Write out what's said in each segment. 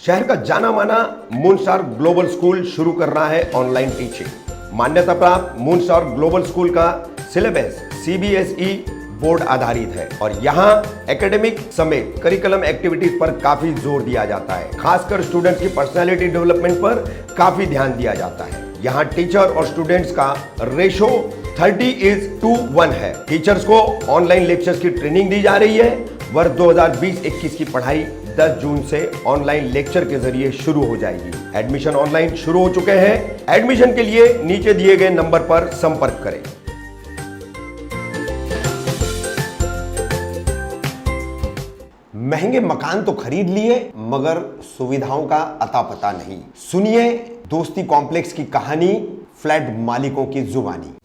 शहर का जाना माना मूनस्टार ग्लोबल स्कूल शुरू कर रहा है ऑनलाइन टीचिंग। मान्यता प्राप्त मूनस्टार ग्लोबल स्कूल का सिलेबस सीबीएसई बोर्ड आधारित है और यहाँ एकेडमिक समेत करिकुलम एक्टिविटीज पर काफी जोर दिया जाता है। खासकर स्टूडेंट्स की पर्सनालिटी डेवलपमेंट पर काफी ध्यान दिया जाता है। यहाँ टीचर और स्टूडेंट्स का रेशो 30:1 है। टीचर्स को ऑनलाइन लेक्चर्स की ट्रेनिंग दी जा रही है। वर्ष 2020-21 की पढ़ाई 10 जून से ऑनलाइन लेक्चर के जरिए शुरू हो जाएगी। एडमिशन ऑनलाइन शुरू हो चुके हैं। एडमिशन के लिए नीचे दिए गए नंबर पर संपर्क करें। महंगे मकान तो खरीद लिए मगर सुविधाओं का अता पता नहीं। सुनिए दोस्ती कॉम्प्लेक्स की कहानी फ्लैट मालिकों की जुबानी।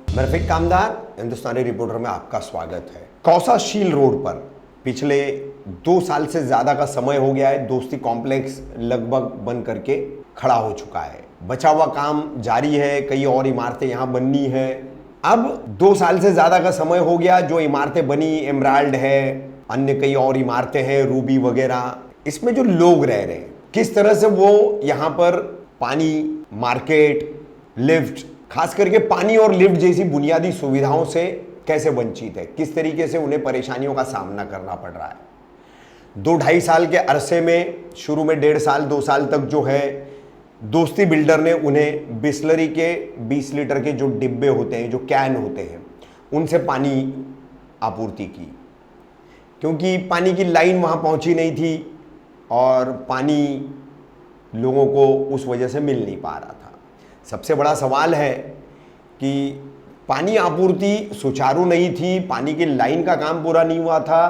मैं रफीक कामदार हिंदुस्तानी रिपोर्टर में आपका स्वागत है। कौसाशील रोड पर पिछले 2 साल से ज्यादा का समय हो गया है। दोस्ती कॉम्प्लेक्स लगभग बन करके खड़ा हो चुका है। बचा हुआ काम जारी है। कई और इमारतें यहां बननी है। अब 2 साल से ज्यादा का समय हो गया। जो इमारतें बनी, एमराल्ड है, अन्य कई और इमारतें हैं, रूबी वगैरह, इसमें जो लोग रह रहे हैं किस तरह से वो यहाँ पर पानी, मार्केट, लिफ्ट, खास करके पानी और लिफ्ट जैसी बुनियादी सुविधाओं से कैसे वंचित है, किस तरीके से उन्हें परेशानियों का सामना करना पड़ रहा है। 2-2.5 साल के अरसे में, शुरू में 1.5 साल 2 साल तक जो है दोस्ती बिल्डर ने उन्हें बिस्लरी के 20 लीटर के जो डिब्बे होते हैं, जो कैन होते हैं, उनसे पानी आपूर्ति की, क्योंकि पानी की लाइन वहाँ पहुँची नहीं थी और पानी लोगों को उस वजह से मिल नहीं पा रहा था। सबसे बड़ा सवाल है कि पानी आपूर्ति सुचारू नहीं थी, पानी की लाइन का काम पूरा नहीं हुआ था,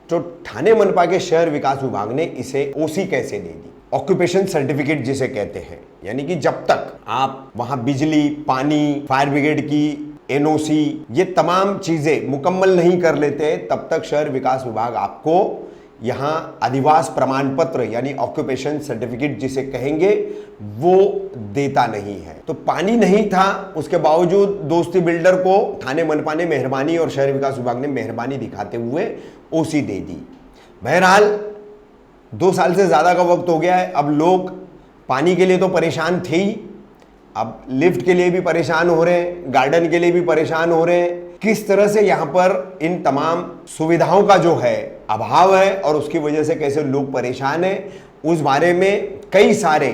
तो ठाणे मनपा के शहर विकास विभाग ने इसे ओसी कैसे दे दी, ऑक्यूपेशन सर्टिफिकेट जिसे कहते हैं। यानी कि जब तक आप वहां बिजली, पानी, फायर ब्रिगेड की एनओसी, ये तमाम चीजें मुकम्मल नहीं कर लेते, तब तक शहर विकास विभाग आपको यहां अधिवास प्रमाण पत्र यानी ऑक्यूपेशन सर्टिफिकेट जिसे कहेंगे वो देता नहीं है। तो पानी नहीं था, उसके बावजूद दोस्ती बिल्डर को ठाणे मनपा ने मेहरबानी और शहर विकास विभाग ने मेहरबानी दिखाते हुए ओसी दे दी। बहरहाल 2 साल से ज़्यादा का वक्त हो गया है। अब लोग पानी के लिए तो परेशान थे ही, अब लिफ्ट के लिए भी परेशान हो रहे हैं, गार्डन के लिए भी परेशान हो रहे हैं। किस तरह से यहाँ पर इन तमाम सुविधाओं का जो है अभाव है और उसकी वजह से कैसे लोग परेशान हैं, उस बारे में कई सारे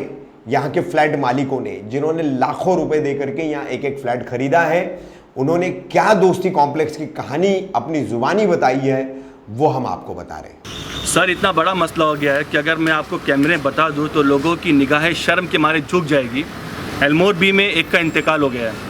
यहाँ के फ्लैट मालिकों ने, जिन्होंने लाखों रुपए दे करके यहाँ एक फ्लैट खरीदा है, उन्होंने क्या दोस्ती कॉम्प्लेक्स की कहानी अपनी जुबानी बताई है, वो हम आपको बता रहे हैं। सर, इतना बड़ा मसला हो गया है कि अगर मैं आपको कैमरे में बता दूं तो लोगों की निगाहें शर्म के मारे झुक जाएगी। एलमोर बी में एक का इंतकाल हो गया है।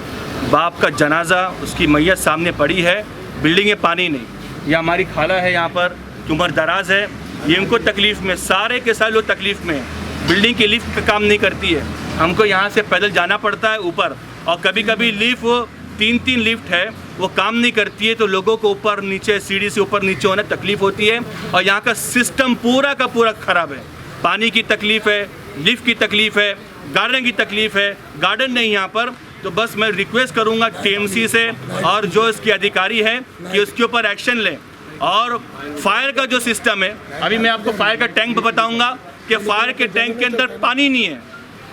बाप का जनाजा, उसकी मैयत सामने पड़ी है, बिल्डिंग में पानी नहीं। यह हमारी खाला है यहाँ पर, उम्र दराज है, ये उनको तकलीफ़ में, सारे के सारे लोग तकलीफ़ में हैं। बिल्डिंग की लिफ्ट पे काम नहीं करती है, हमको यहाँ से पैदल जाना पड़ता है ऊपर, और कभी कभी लिफ्ट, वो 3 लिफ्ट है, वो काम नहीं करती है, तो लोगों को ऊपर नीचे, सीढ़ी से ऊपर नीचे होने तकलीफ होती है। और यहाँ का सिस्टम पूरा का पूरा ख़राब है। पानी की तकलीफ़ है, लिफ्ट की तकलीफ़ है, गार्डन की तकलीफ़ है, गार्डन नहीं यहाँ पर। तो बस मैं रिक्वेस्ट करूँगा टीएमसी से और जो इसके अधिकारी हैं कि उसके ऊपर एक्शन लें। और फायर का जो सिस्टम है, अभी मैं आपको फायर का टैंक बताऊँगा कि फायर के टैंक के अंदर पानी नहीं है,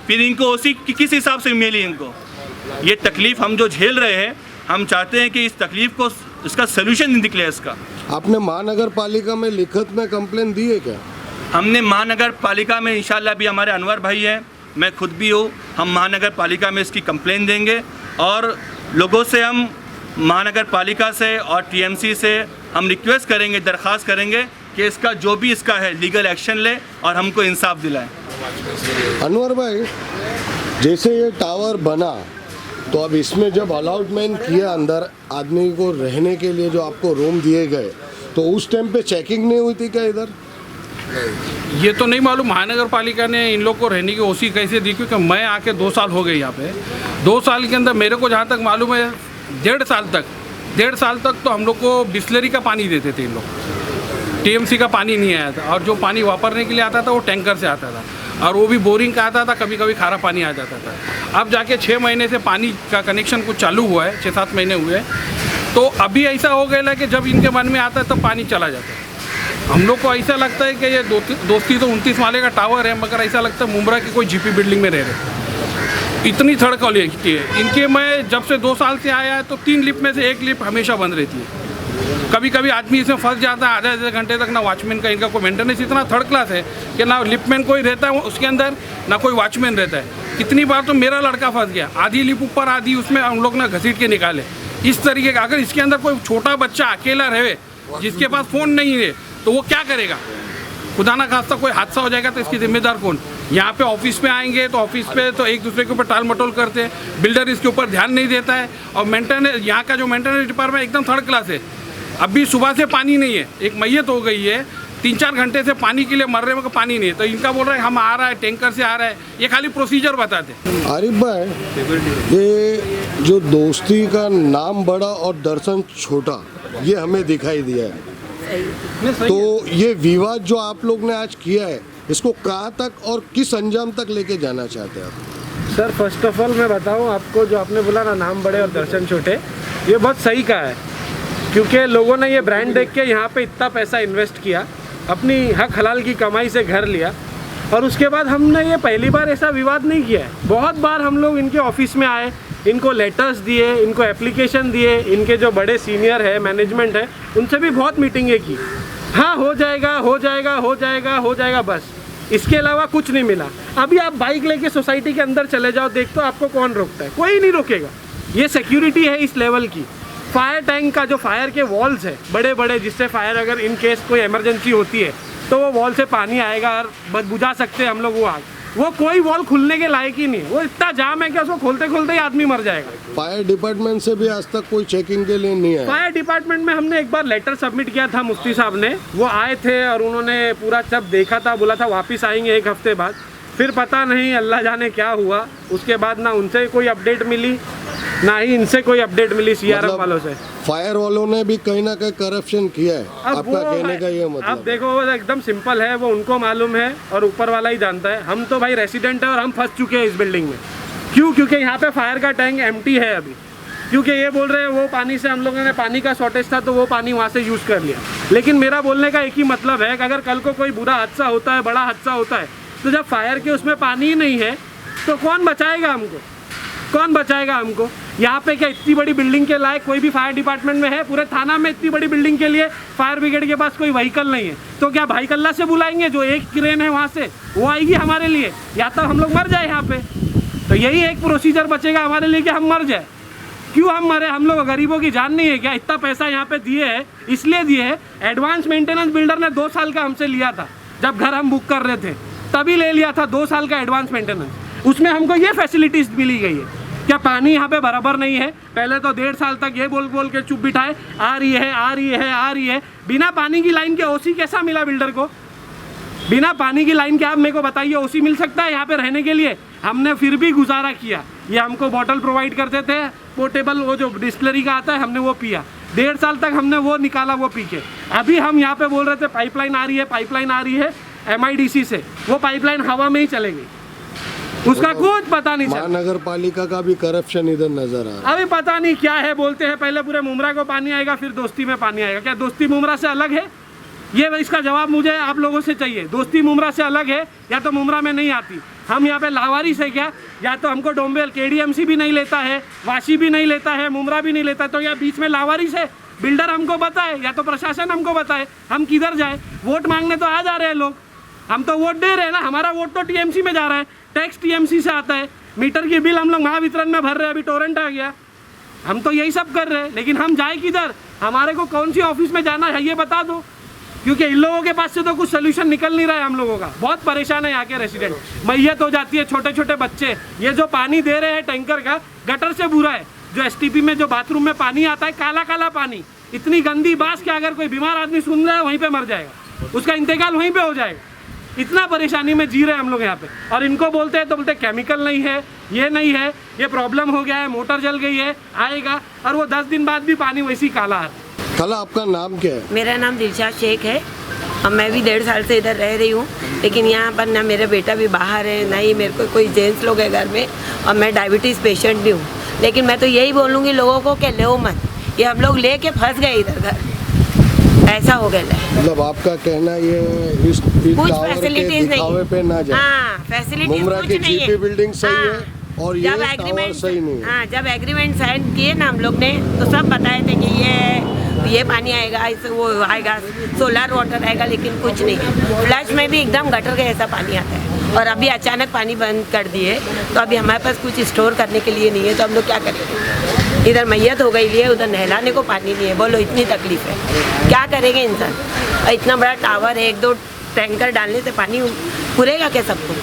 फिर इनको उसी किस हिसाब से मिली इनको। ये तकलीफ़ हम जो झेल रहे हैं, हम चाहते हैं कि इस तकलीफ़ को, इसका सलूशन निकले इसका। आपने महानगर पालिका में लिखित में कंप्लेन दी है क्या? हमने महानगर पालिका में, इंशाल्लाह भी हमारे अनवर भाई हैं, मैं खुद भी हूँ, हम महानगर पालिका में इसकी कंप्लेन देंगे और लोगों से, हम महानगर पालिका से और टीएमसी से हम रिक्वेस्ट करेंगे, दरख्वास्त करेंगे कि इसका जो भी इसका है लीगल एक्शन ले और हमको इंसाफ दिलाएं। अनवर भाई, जैसे ये टावर बना तो अब इसमें जब अलॉटमेंट किया अंदर आदमी को रहने के लिए, जो आपको रूम दिए गए, तो उस टाइम पे चेकिंग नहीं हुई थी क्या इधर? ये तो नहीं मालूम महानगर पालिका ने इन लोग को रहने की ओसी कैसे दी, क्योंकि मैं आके 2 साल हो गए यहाँ पे। 2 साल के अंदर मेरे को जहाँ तक मालूम है, 1.5 साल तक तो हम लोग को बिस्लरी का पानी देते थे इन लोग, टीएमसी का पानी नहीं आया था। और जो पानी वापरने के लिए आता था वो टैंकर से आता था, और वो भी बोरिंग का आता था, कभी कभी खारा पानी आ जाता था। अब जाके 6 महीने से पानी का कनेक्शन कुछ चालू हुआ है, 6-7 महीने हुए, तो अभी ऐसा हो गया है कि जब इनके मन में आता है तब पानी चला जाता है। हम लोग को ऐसा लगता है कि ये दोस्ती तो 29 माले का टावर है, मगर ऐसा लगता है मुंब्रा की कोई जीपी बिल्डिंग में रह रहे। इतनी थर्ड क्वालिटी है इनके। मैं जब से 2 साल से आया है तो 3 लिफ्ट में से 1 लिफ्ट हमेशा बंद रहती है। कभी कभी आदमी इसमें फंस जाता है आधे घंटे तक, ना वॉचमैन का इनका कोई मेंटेनेंस इतना थर्ड क्लास है कि ना लिफ्टमैन कोई रहता है उसके अंदर, ना कोई वॉचमैन रहता है। कितनी बार तो मेरा लड़का फंस गया, आधी लिफ्ट ऊपर आधी उसमें हम लोग ना घसीट के निकाले। इस तरीके का अगर इसके अंदर कोई छोटा बच्चा अकेला रहे जिसके पास फ़ोन नहीं है तो वो क्या करेगा? खुदा ना खास्ता कोई हादसा हो जाएगा तो इसकी जिम्मेदार कौन? यहाँ पे ऑफिस में आएंगे तो ऑफिस पे तो एक दूसरे के ऊपर टाल मटोल करते हैं, बिल्डर इसके ऊपर ध्यान नहीं देता है। और मेंटेनेंस, यहाँ का जो मेंटेनेंस डिपार्टमेंट एकदम थर्ड क्लास है। अभी सुबह से पानी नहीं है, एक मैयत हो गई है, 3-4 घंटे से पानी के लिए मर रहे हैं, पानी नहीं है। तो इनका बोल रहे हैं हम आ रहा है, टैंकर से आ रहा है, ये खाली प्रोसीजर बताते। आरिफ भाई, ये जो दोस्ती का नाम बड़ा और दर्शन छोटा, ये हमें दिखाई दिया है। तो ये विवाद जो आप लोग ने आज किया है, इसको कहाँ तक और किस अंजाम तक लेके जाना चाहते हैं आप? सर फर्स्ट ऑफ ऑल मैं बताऊं आपको, जो आपने बोला ना नाम बड़े और दर्शन छोटे, ये बहुत सही कहा है। क्योंकि लोगों ने ये ब्रांड देख के यहाँ पे इतना पैसा इन्वेस्ट किया, अपनी हक हलाल की कमाई से घर लिया, और उसके बाद हमने ये पहली बार ऐसा विवाद नहीं किया है। बहुत बार हम लोग इनके ऑफिस में आए, इनको लेटर्स दिए, इनको एप्लीकेशन दिए, इनके जो बड़े सीनियर है, मैनेजमेंट है, उनसे भी बहुत मीटिंगें की। हाँ हो जाएगा हो जाएगा हो जाएगा हो जाएगा, बस इसके अलावा कुछ नहीं मिला। अभी आप बाइक लेके सोसाइटी के अंदर चले जाओ, देख तो आपको कौन रोकता है? कोई नहीं रोकेगा। ये सिक्योरिटी है इस लेवल की। फायर टैंक का जो फायर के वॉल्स है बड़े बड़े, जिससे फायर अगर इन केस कोई इमरजेंसी होती है तो वो वॉल से पानी आएगा और बुझा सकते हैं हम लोग वो आग। वो कोई वॉल खुलने के लायक ही नहीं है, वो इतना जाम है कि उसको खोलते खोलते ही आदमी मर जाएगा। फायर डिपार्टमेंट से भी आज तक कोई चेकिंग के लिए नहीं आया। फायर डिपार्टमेंट में हमने एक बार लेटर सबमिट किया था, मुफ्ती साहब ने, वो आए थे और उन्होंने पूरा सब देखा था, बोला था वापस आएंगे 1 हफ्ते बाद। फिर पता नहीं अल्लाह जाने क्या हुआ, उसके बाद ना उनसे कोई अपडेट मिली ना ही इनसे कोई अपडेट मिली सीआरएम वालों से। फायर वालों ने भी कहीं ना कहीं करप्शन किया है, आपका कहने का ये मतलब? अब देखो वो एकदम सिंपल है, वो उनको मालूम है और ऊपर वाला ही जानता है। हम तो भाई रेसिडेंट है और हम फंस चुके हैं इस बिल्डिंग में। क्यों? क्योंकि यहाँ पे फायर का टैंक एम्प्टी है अभी, क्योंकि ये बोल रहे हैं वो पानी से हम लोगों ने, पानी का शॉर्टेज था तो वो पानी वहाँ से यूज़ कर लिया। लेकिन मेरा बोलने का एक ही मतलब है कि अगर कल को कोई बुरा हादसा होता है, बड़ा हादसा होता है, तो जब फायर के उसमें पानी ही नहीं है तो कौन बचाएगा हमको? कौन बचाएगा हमको? यहाँ पे क्या इतनी बड़ी बिल्डिंग के लायक कोई भी फायर डिपार्टमेंट में है? पूरे थाना में इतनी बड़ी बिल्डिंग के लिए फायर ब्रिगेड के पास कोई व्हीकल नहीं है, तो क्या भाई कल्ला से बुलाएंगे? जो एक क्रेन है वहाँ से वो आएगी हमारे लिए, या तो हम लोग मर जाए यहाँ पे। तो यही एक प्रोसीजर बचेगा हमारे लिए कि हम मर जाए। क्यों हम मरे? हम लोग गरीबों की जान नहीं है क्या? इतना पैसा यहाँ पे दिए है, इसलिए दिए है। एडवांस मेंटेनेंस बिल्डर ने 2 साल का हमसे लिया था, जब घर हम बुक कर रहे थे तभी ले लिया था 2 साल का एडवांस मेंटेनेंस। उसमें हमको ये फैसिलिटीज मिली गई है। क्या पानी यहाँ पे बराबर नहीं है? पहले तो 1.5 साल तक ये बोल बोल के चुप बिठाए, आ रही है आ रही है आ रही है। बिना पानी की लाइन के ओसी कैसा मिला बिल्डर को? बिना पानी की लाइन के आप मेरे को बताइए ओसी मिल सकता है यहाँ पे रहने के लिए? हमने फिर भी गुजारा किया। ये हमको बॉटल प्रोवाइड करते थे पोर्टेबल, वो जो डिस्टिलरी का आता है, हमने वो पिया। 1.5 साल तक हमने वो निकाला, वो पी के। अभी हम यहाँ पे बोल रहे थे पाइपलाइन आ रही है, पाइपलाइन आ रही है MIDC से, वो पाइपलाइन हवा में ही चलेगी, उसका कुछ पता नहीं चला। महानगर पालिका का भी करप्शन इधर नजर आ रहा है। अभी पता नहीं क्या है, बोलते हैं पहले पूरे मुमरा को पानी आएगा फिर दोस्ती में पानी आएगा। क्या दोस्ती मुमरा से अलग है? ये इसका जवाब मुझे आप लोगों से चाहिए। दोस्ती मुमरा से अलग है या तो मुमरा में नहीं आती? हम यहाँ पे लावारिस है क्या? या तो हमको डोंबेल KDMC भी नहीं लेता है, वाशी भी नहीं लेता है, मुमरा भी नहीं लेता, तो या बीच में लावारिस है? बिल्डर हमको बताए या तो प्रशासन हमको बताए, हम किधर जाए? वोट मांगने तो आ जा रहे हैं लोग, हम तो वोट दे रहे हैं ना, हमारा वोट तो TMC में जा रहा है, टैक्स TMC से आता है, मीटर की बिल हम लोग महावितरण में भर रहे हैं, अभी टोरेंट आ गया, हम तो यही सब कर रहे हैं। लेकिन हम जाए किधर? हमारे को कौन सी ऑफिस में जाना है ये बता दो, क्योंकि इन लोगों के पास से तो कुछ सोल्यूशन निकल नहीं रहा है। हम लोगों का बहुत परेशान है यहाँ के रेसिडेंट, मैयत हो जाती है, छोटे छोटे बच्चे। ये जो पानी दे रहे हैं टैंकर का, गटर से बुरा है। जो STP में जो बाथरूम में पानी आता है, काला काला पानी, इतनी गंदी बात कि अगर कोई बीमार आदमी सुन रहा है वहीं पे मर जाएगा, उसका इंतकाल वहीं पे हो जाएगा। इतना परेशानी में जी रहे हैं हम लोग यहाँ पे। और इनको बोलते हैं तो बोलते केमिकल नहीं है, ये नहीं है, ये प्रॉब्लम हो गया है, मोटर जल गई है, आएगा, और वो 10 दिन बाद भी पानी वैसी काला आता है। खाला आपका नाम क्या है? मेरा नाम दिलशाद शेख है और मैं भी 1.5 साल से इधर रह रही हूँ। लेकिन यहाँ पर ना मेरा बेटा भी बाहर है, ना ही मेरे को कोई जेंट्स लोग है घर में, और मैं डायबिटीज़ पेशेंट भी हूँ। लेकिन मैं तो यही बोलूँगी लोगों को कि लो मत, ये हम लोग लेके फंस गए इधर घर, ऐसा हो गया है। मतलब आपका कहना ये इस कुछ टावर के फैसिलिटीज दिखावे नहीं पे ना जाए। हाँ, फैसिलिटीज मुमरा कुछ की नहीं है। जीपी बिल्डिंग सही हाँ, है और ये जब टावर एग्रीमेंट सही नहीं है। हाँ, जब एग्रीमेंट साइन किए ना हम लोग ने, तो सब बताए थे कि ये पानी आएगा, इसे वो आएगा, सोलर वाटर आएगा, लेकिन कुछ नहीं। फ्लश में भी एकदम गटर के ऐसा पानी आता है, और अभी अचानक पानी बंद कर दिए, तो अभी हमारे पास कुछ स्टोर करने के लिए नहीं है, तो हम लोग क्या करेंगे? इधर मैयत हो गई है, उधर नहलाने को पानी नहीं है, बोलो इतनी तकलीफ है, क्या करेंगे इंसान? और इतना बड़ा टावर है, 1-2 टैंकर डालने से पानी पूरेगा क्या सबको?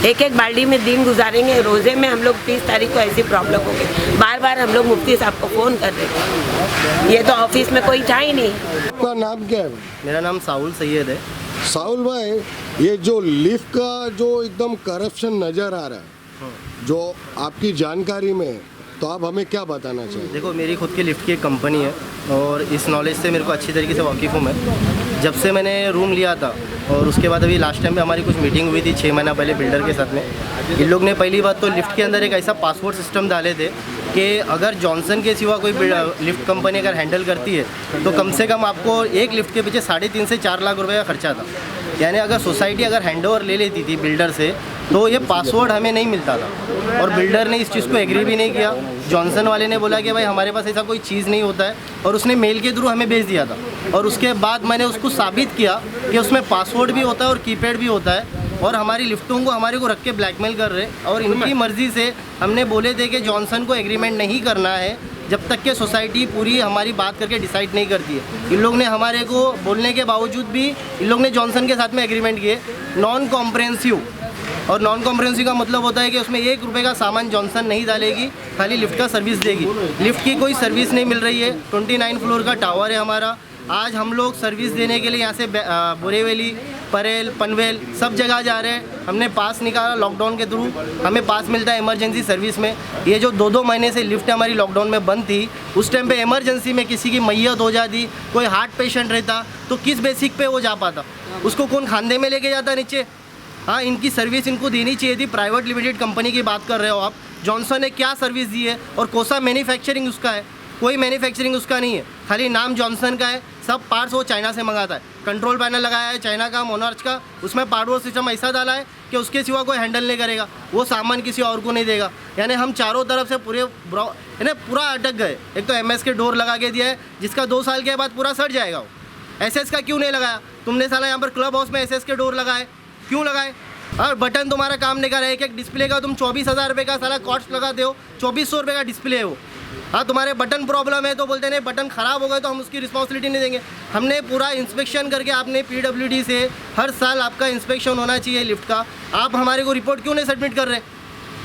एक एक बाल्टी में दिन गुजारेंगे। रोज़े में हम लोग 30 तारीख को ऐसी प्रॉब्लम हो गई, बार बार हम लोग मुफ्ती साहब को फ़ोन कर रहे थे, ये तो ऑफिस में कोई था ही नहीं। आपका नाम क्या है? मेरा नाम साउल सैयद है। साउल भाई, ये जो लिफ्ट का जो एकदम करप्शन नज़र आ रहा है, जो आपकी जानकारी में है, तो आप हमें क्या बताना चाहिए? देखो, मेरी खुद की लिफ्ट की एक कंपनी है और इस नॉलेज से मेरे को अच्छी तरीके से वाकिफ़ हूँ मैं। जब से मैंने रूम लिया था और उसके बाद अभी लास्ट टाइम पे हमारी कुछ मीटिंग हुई थी 6 महीना पहले बिल्डर के साथ में, इन लोग ने पहली बात तो लिफ्ट के अंदर एक ऐसा पासवर्ड सिस्टम डाले थे कि अगर जॉनसन के सिवा कोई लिफ्ट कंपनी अगर हैंडल करती है तो कम से कम आपको एक लिफ्ट के पीछे 3.5 से 4 लाख रुपए का खर्चा था। यानी अगर सोसाइटी अगर हैंडओवर ले लेती थी बिल्डर से तो ये पासवर्ड हमें नहीं मिलता था, और बिल्डर ने इस चीज़ को एग्री भी नहीं किया। जॉनसन वाले ने बोला कि भाई हमारे पास ऐसा कोई चीज़ नहीं होता है, और उसने मेल के थ्रू हमें भेज दिया था। और उसके बाद मैंने उसको साबित किया कि उसमें पासवर्ड भी होता है और कीपैड भी होता है, और हमारी लिफ्टों को हमारे को रख के ब्लैकमेल कर रहे, और इनकी मर्ज़ी से हमने बोले थे कि जॉनसन को एग्रीमेंट नहीं करना है जब तक कि सोसाइटी पूरी हमारी बात करके डिसाइड नहीं करती है। इन लोग ने हमारे को बोलने के बावजूद भी इन लोग ने जॉनसन के साथ में एग्रीमेंट किए नॉन कॉम्प्रहेंसिव, और नॉन कॉम्प्रहेंसिव का मतलब होता है कि उसमें 1 रुपये का सामान जॉनसन नहीं डालेगी, खाली लिफ्ट का सर्विस देगी। लिफ्ट की कोई सर्विस नहीं मिल रही है। 29 फ्लोर का टावर है हमारा। आज हम लोग सर्विस देने के लिए यहाँ से बोरीवली, परेल, पनवेल सब जगह जा रहे हैं। हमने पास निकाला लॉकडाउन के थ्रू, हमें पास मिलता है इमरजेंसी सर्विस में। ये जो 2-2 महीने से लिफ्ट हमारी लॉकडाउन में बंद थी, उस टाइम पे इमरजेंसी में किसी की मैयत हो जाती, कोई हार्ट पेशेंट रहता, तो किस बेसिक पे वो जा पाता? उसको कौन खांधे में लेके जाता नीचे? हाँ, इनकी सर्विस इनको देनी चाहिए थी। प्राइवेट लिमिटेड कंपनी की बात कर रहे हो आप। जॉनसन ने क्या सर्विस दी है और कौन सा मैन्युफैक्चरिंग उसका है? कोई मैन्युफैक्चरिंग उसका नहीं है, खाली नाम जॉनसन का है। सब पार्ट्स वो चाइना से मंगाता है। कंट्रोल पैनल लगाया है चाइना का, मोनार्च का, उसमें पार्टवर्ड सिस्टम ऐसा डाला है कि उसके सिवा कोई हैंडल नहीं करेगा, वो सामान किसी और को नहीं देगा। यानी हम चारों तरफ से पूरा अटक गए। एक तो MS के डोर लगा के दिया है, जिसका 2 साल के बाद पूरा सड़ जाएगा। वो SS का क्यों नहीं लगाया तुमने? साला यहाँ पर क्लब हाउस में SS के डोर लगाए, क्यों लगाए? और बटन तुम्हारा काम नहीं कर रहा है। एक डिस्प्ले का तुम 24,000 रुपये का साला कॉस्ट लगाते हो, 2400 रुपये का डिस्प्ले है वो। हाँ, तुम्हारे बटन प्रॉब्लम है तो बोलते नहीं, बटन ख़राब हो गए तो हम उसकी रिस्पॉन्सिबिलिटी नहीं देंगे। हमने पूरा इंस्पेक्शन करके, आपने PWD से हर साल आपका इंस्पेक्शन होना चाहिए लिफ्ट का, आप हमारे को रिपोर्ट क्यों नहीं सबमिट कर रहे?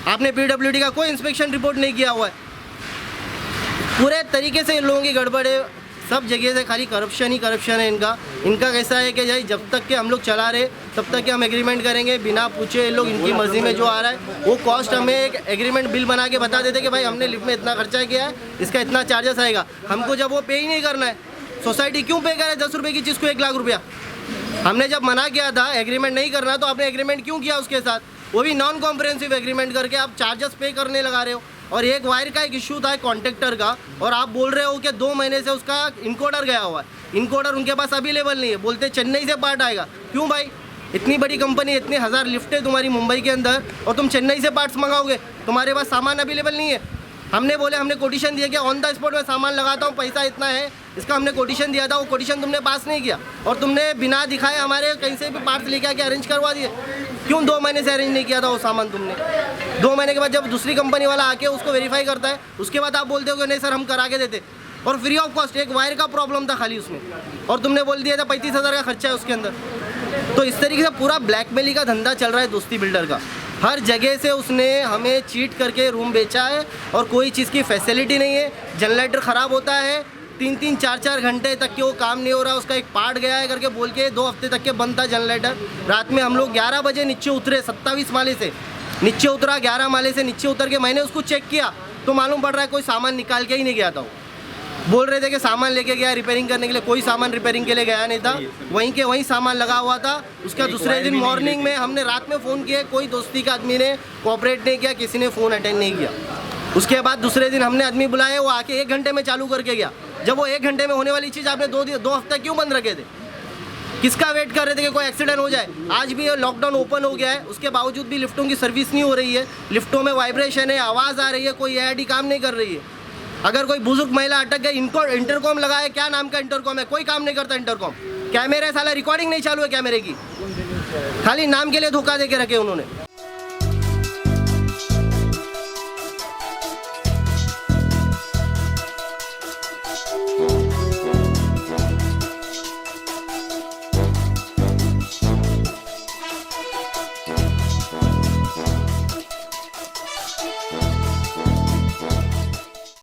आपने PWD का कोई इंस्पेक्शन रिपोर्ट नहीं किया हुआ है। पूरे तरीके से इन लोगों की गड़बड़ है, सब जगह से खाली करप्शन ही करप्शन है इनका कैसा है कि भाई जब तक के हम लोग चला रहे तब तक के हम एग्रीमेंट करेंगे बिना पूछे। ये लोग इनकी मर्जी में जो आ रहा है वो कॉस्ट हमें एक एग्रीमेंट बिल बना के बता देते कि भाई हमने लिफ्ट में इतना खर्चा किया है, इसका इतना चार्जेस आएगा। हमको जब वो पे ही नहीं करना है, सोसाइटी क्यों पे करे 10 रुपये की चीज़ को 1 लाख रुपया? हमने जब मना किया था एग्रीमेंट नहीं करना, तो आपने एग्रीमेंट क्यों किया उसके साथ? वो भी नॉन कॉम्प्रहेंसिव एग्रीमेंट करके आप चार्जेस पे करने लगा रहे हो। और एक वायर का एक इशू था कॉन्ट्रैक्टर का, और आप बोल रहे हो कि 2 महीने से उसका इनकोडर गया हुआ है। इनकोडर उनके पास अवेलेबल नहीं है, बोलते चेन्नई से पार्ट आएगा। क्यों भाई? इतनी बड़ी कंपनी, इतनी 1000 लिफ्टें तुम्हारी मुंबई के अंदर, और तुम चेन्नई से पार्ट्स मंगाओगे? तुम्हारे पास सामान अवेलेबल नहीं है। हमने बोले, हमने कोटेशन दिया कि ऑन द स्पॉट में सामान लगाता हूँ, पैसा इतना है, इसका हमने कोटेशन दिया था। वो कोटेशन तुमने पास नहीं किया, और तुमने बिना दिखाए हमारे कहीं से भी पार्ट्स लेके आके अरेंज करवा दिए। क्यों 2 महीने से अरेंज नहीं किया था वो सामान तुमने? 2 महीने के बाद जब दूसरी कंपनी वाला आके उसको वेरीफाई करता है, उसके बाद आप बोलते हो कि नहीं सर हम करा के देते, और फ्री ऑफ कॉस्ट। एक वायर का प्रॉब्लम था खाली उसमें, और तुमने बोल दिया था 35,000 का खर्चा है उसके अंदर। तो इस तरीके से पूरा ब्लैकमेली का धंधा चल रहा है दोस्ती बिल्डर का। हर जगह से उसने हमें चीट करके रूम बेचा है, और कोई चीज़ की फैसिलिटी नहीं है। जनरेटर ख़राब होता है, 3-3, 4-4 घंटे तक के वो काम नहीं हो रहा, उसका एक पार्ट गया है करके बोल के 2 हफ्ते तक के बंद था जनरेटर। रात में हम लोग 11 बजे नीचे उतरे, 27 माले से नीचे उतरा, 11 माले से नीचे उतर के मैंने उसको चेक किया तो मालूम पड़ रहा है कोई सामान निकाल के ही नहीं गया था। वो बोल रहे थे कि सामान लेके गया रिपेयरिंग करने के लिए, कोई सामान रिपेयरिंग के लिए गया नहीं था, वहीं के वहीं सामान लगा हुआ था। उसका दूसरे दिन मॉर्निंग में हमने रात में फ़ोन किया, कोई दोस्ती का आदमी ने कोऑपरेट नहीं किया, किसी ने फ़ोन अटेंड नहीं किया। उसके बाद दूसरे दिन हमने आदमी बुलाए, वो आके 1 घंटे में चालू करके गया। जब वो 1 घंटे में होने वाली चीज़ आपने 2 हफ्ते क्यों बंद रखे थे? किसका वेट कर रहे थे कि कोई एक्सीडेंट हो जाए? आज भी ये लॉकडाउन ओपन हो गया है, उसके बावजूद भी लिफ्टों की सर्विस नहीं हो रही है। लिफ्टों में वाइब्रेशन है, आवाज़ आ रही है, कोई AID काम नहीं कर रही है। अगर कोई बुजुर्ग महिला अटक गई, इनको इंटरकॉम लगाए, क्या नाम का इंटरकॉम है, कोई काम नहीं करता इंटरकॉम। कैमरे साला रिकॉर्डिंग नहीं चालू है कैमरे की, खाली नाम के लिए धोखा दे के रखे उन्होंने।